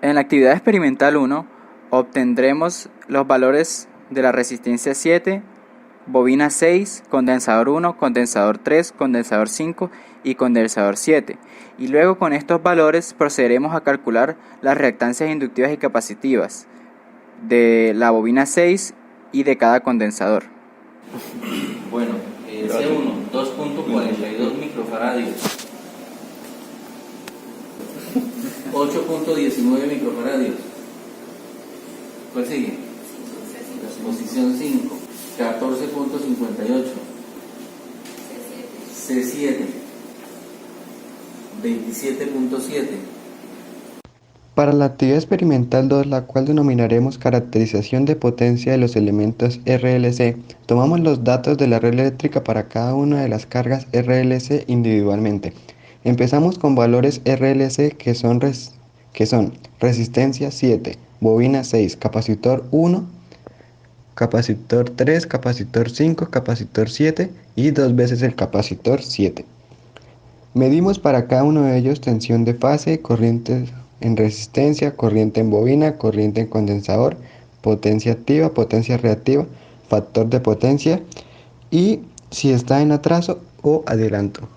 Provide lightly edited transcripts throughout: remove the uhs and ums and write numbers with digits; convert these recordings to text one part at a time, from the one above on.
En la actividad experimental 1 obtendremos los valores de la resistencia 7, bobina 6, condensador 1, condensador 3, condensador 5 y condensador 7. Y luego con estos valores procederemos a calcular las reactancias inductivas y capacitivas de la bobina 6 y de cada condensador. Bueno, C1, 2.42 microfaradios, 8.19 microfaradios. ¿Cuál sigue? Posición 5, 14.58. C7, 27.7. Para la actividad experimental 2, la cual denominaremos caracterización de potencia de los elementos RLC, tomamos los datos de la red eléctrica para cada una de las cargas RLC individualmente. Empezamos con valores RLC que son resistencia 7, bobina 6, capacitor 1, capacitor 3, capacitor 5, capacitor 7 y dos veces el capacitor 7. Medimos para cada uno de ellos tensión de fase, corriente en resistencia, corriente en bobina, corriente en condensador, potencia activa, potencia reactiva, factor de potencia y si está en atraso o adelanto.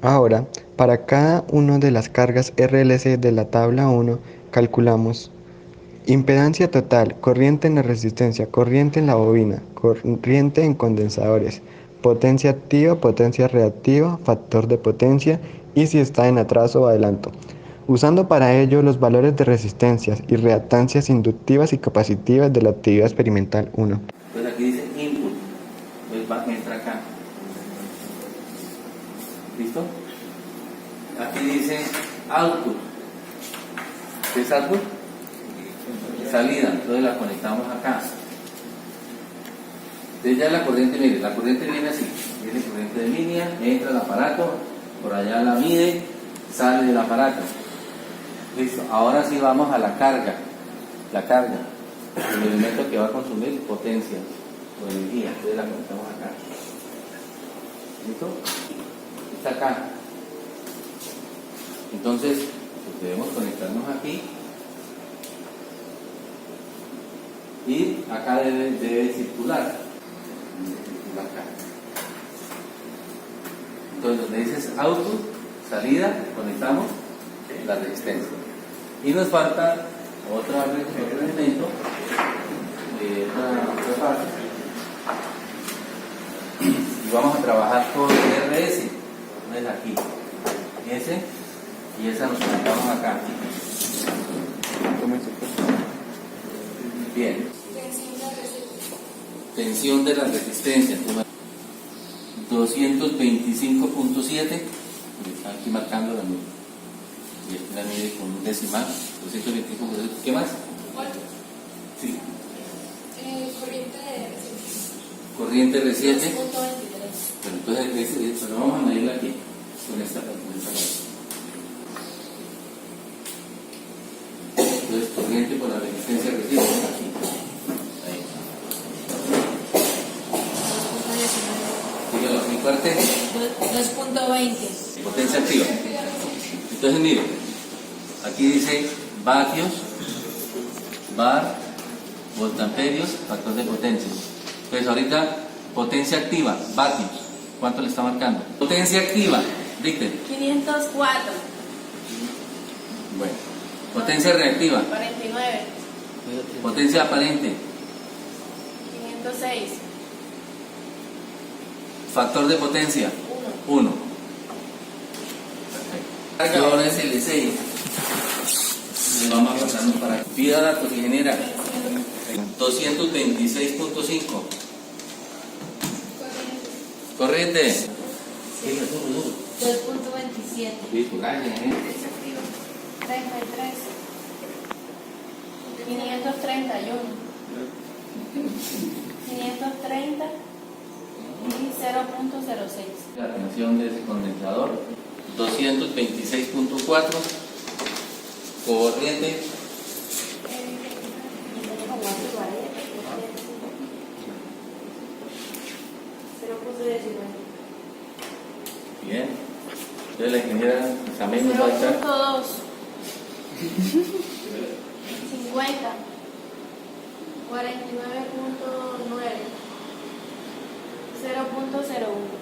Ahora, para cada una de las cargas RLC de la tabla 1, calculamos impedancia total, corriente en la resistencia, corriente en la bobina, corriente en condensadores, potencia activa, potencia reactiva, factor de potencia y si está en atraso o adelanto. Usando para ello los valores de resistencias y reactancias inductivas y capacitivas de la actividad experimental 1. Entonces aquí dice input, entonces entra acá. ¿Listo? Aquí dice output. ¿Qué es output? Salida, entonces la conectamos acá. Entonces ya la corriente, mire, la corriente viene así, viene corriente de línea, entra al aparato, por allá la mide, sale del aparato. Listo, ahora sí vamos a la carga, el elemento que va a consumir potencia o energía, entonces la conectamos acá. ¿Listo? Está acá. Entonces, pues debemos conectarnos aquí. Y acá debe circular. Acá. Entonces, donde dices output, salida, conectamos la resistencia. Y nos falta otro elemento, otra parte. Y vamos a trabajar con RS. Entonces aquí, ese y esa nos conectamos acá. Bien. Tensión de la resistencia. 225.7. Aquí marcando la mide. Y aquí la mide con un decimal. 225.7. ¿Qué más? Sí. Corriente R7. Pero entonces lo vamos a medirla aquí. Con esta parte. Entonces corriente por la resistencia R7 aquí. Ahí. Dígalo muy fuerte. 2.20. Potencia activa. Entonces mire, aquí dice vatios, bar, voltamperios, factor de potencia. Entonces ahorita potencia activa, vatios. ¿Cuánto le está marcando? Potencia activa, dicten. 504. Bueno. Potencia reactiva. 49. Potencia aparente. 506. Factor de potencia. 1. Ahora es el 6. Vamos a pasarnos para aquí. Pida datos, ingeniera. 226.5. Corriente. 2.27. Sí, tu calle, 33. 531. 530 y 0.06. La tensión de ese condensador. 226.4. Corriente. Bien. Entonces la ingeniera también nos va a echar. 0.2. 50, 49.9, 0.01.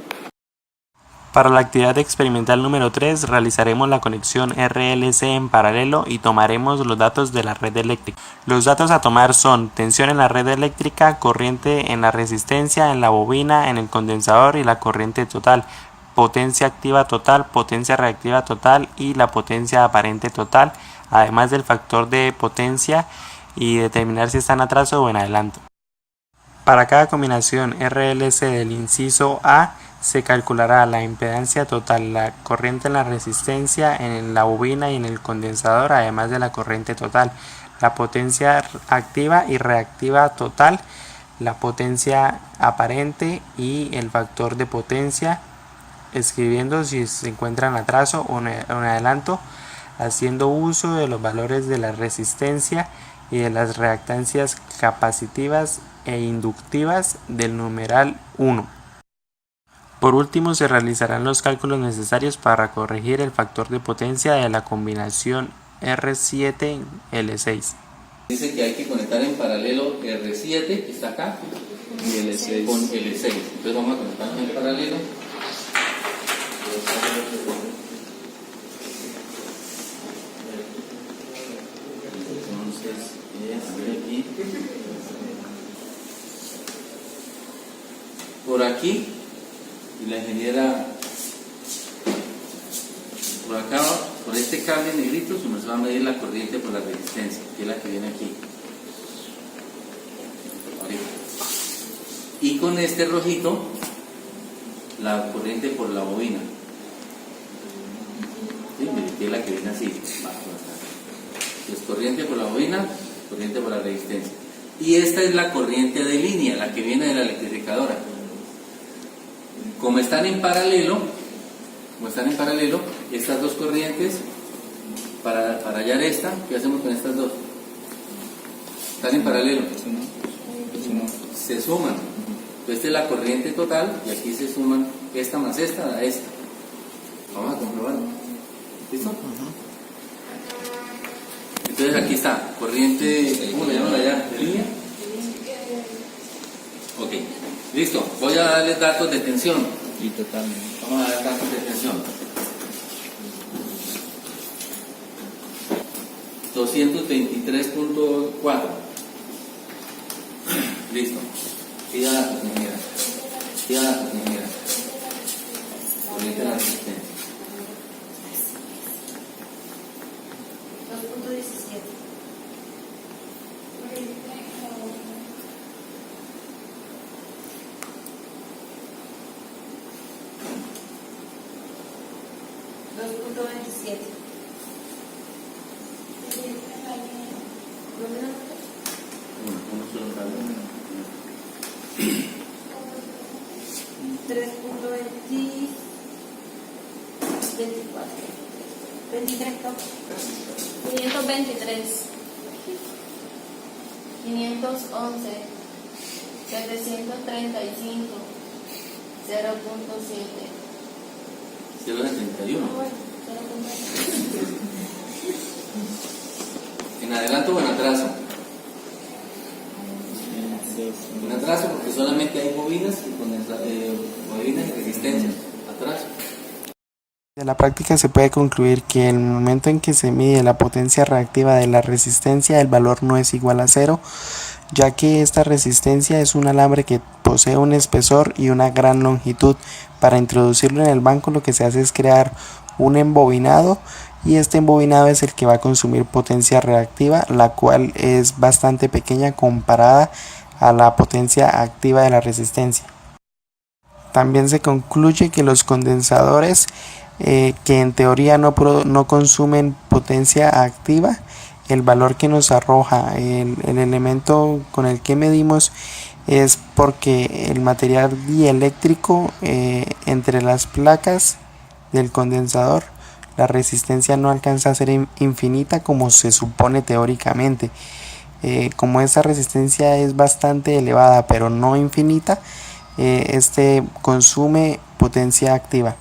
Para la actividad experimental número 3 realizaremos la conexión RLC en paralelo y tomaremos los datos de la red eléctrica. Los datos a tomar son tensión en la red eléctrica, corriente en la resistencia, en la bobina, en el condensador y la corriente total, potencia activa total, potencia reactiva total y la potencia aparente total, además del factor de potencia y determinar si está en atraso o en adelanto. Para cada combinación RLC del inciso A se calculará la impedancia total, la corriente en la resistencia, en la bobina y en el condensador, además de la corriente total, la potencia activa y reactiva total, la potencia aparente y el factor de potencia, escribiendo si se encuentra en atraso o en adelanto, haciendo uso de los valores de la resistencia y de las reactancias capacitivas e inductivas del numeral 1. Por último, se realizarán los cálculos necesarios para corregir el factor de potencia de la combinación R7-L6. Dice que hay que conectar en paralelo R7, que está acá, y L6 con L6. Entonces vamos a conectarnos en paralelo. Entonces, aquí. Por aquí. Y la ingeniera por acá, por este cable negrito, se nos va a medir la corriente por la resistencia, que es la que viene aquí. Y con este rojito, la corriente por la bobina. ¿Sí? Que es la que viene así. Entonces, corriente por la bobina, corriente por la resistencia. Y esta es la corriente de línea, la que viene de la electrificadora. Como están en paralelo, estas dos corrientes, para hallar esta, ¿qué hacemos con estas dos? Están en paralelo, se suman. Esta es la corriente total y aquí se suman esta más esta a esta. Vamos a comprobarlo. ¿Listo? Entonces aquí está, corriente, ¿cómo le llaman allá? ¿De línea? Ok. Listo, voy a darles datos de tensión. Y totalmente. Vamos a dar datos de tensión. 223.4. Listo. Pida datos, ingeniera. Pida datos, ingeniera. Corriente de la resistencia. 2.17. 2.27. Uno solo cable. 23, 523, 511, 735, 0.7. 0.71. ¿En adelanto o en atraso? En atraso porque solamente hay bobinas y bobinas y resistencias. Atraso. De la práctica se puede concluir que en el momento en que se mide la potencia reactiva de la resistencia, el valor no es igual a 0, ya que esta resistencia es un alambre que posee un espesor y una gran longitud. Para introducirlo en el banco lo que se hace es crear un embobinado, y este embobinado es el que va a consumir potencia reactiva, la cual es bastante pequeña comparada a la potencia activa de la resistencia. También se concluye que los condensadores que en teoría no consumen potencia activa, el valor que nos arroja el elemento con el que medimos es porque el material dieléctrico entre las placas del condensador, la resistencia no alcanza a ser infinita como se supone teóricamente. Como esa resistencia es bastante elevada pero no infinita, este consume potencia activa.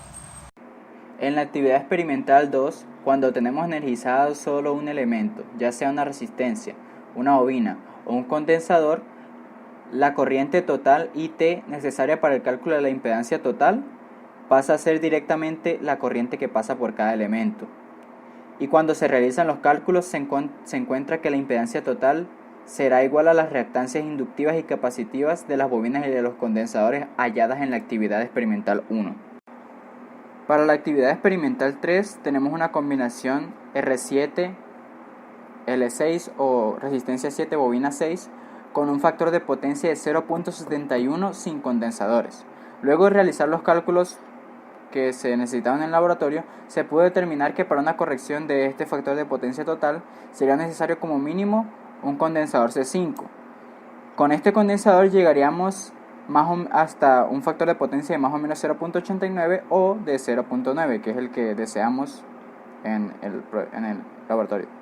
En la actividad experimental 2 cuando tenemos energizado solo un elemento, ya sea una resistencia, una bobina o un condensador, la corriente total IT necesaria para el cálculo de la impedancia total pasa a ser directamente la corriente que pasa por cada elemento. Y cuando se realizan los cálculos se encuentra que la impedancia total será igual a las reactancias inductivas y capacitivas de las bobinas y de los condensadores halladas en la actividad experimental 1. Para la actividad experimental 3 tenemos una combinación R7, L6 o resistencia 7, bobina 6, con un factor de potencia de 0.71 sin condensadores. Luego de realizar los cálculos que se necesitaban en el laboratorio, se pudo determinar que para una corrección de este factor de potencia total sería necesario como mínimo un condensador C5. Con este condensador llegaríamos hasta un factor de potencia de más o menos 0.89 o de 0.9, que es el que deseamos en el laboratorio.